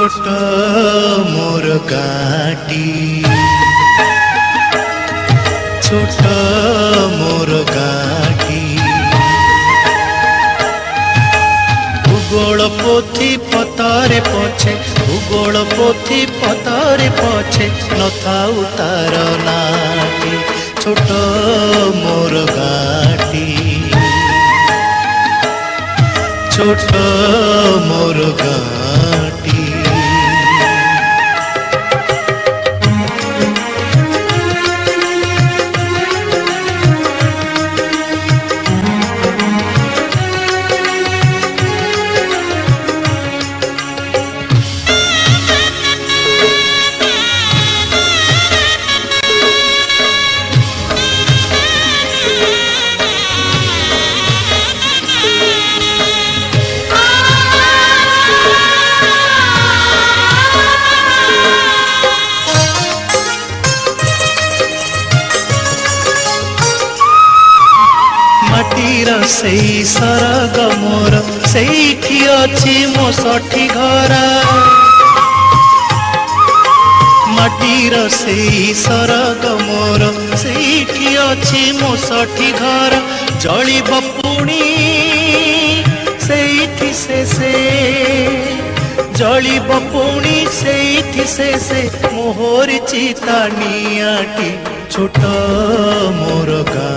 छोट मोर गाटी छोट मोर गाटी भूगोल पोथी पतारे पछे भूगोल पोथी पतारे पछे नथाउ तार नाटी छोट मोर गाटी छोट मोर गाटी माटीर सेई सरग मोर सेठी अछि मो सठी घरा माटीर सेई सरग मोर सेठी अछि मो सठी घरा जलिब पुणी सेठी से जलिब पुणी सेठी से मोहर चिता नियाटी छोट मोर गा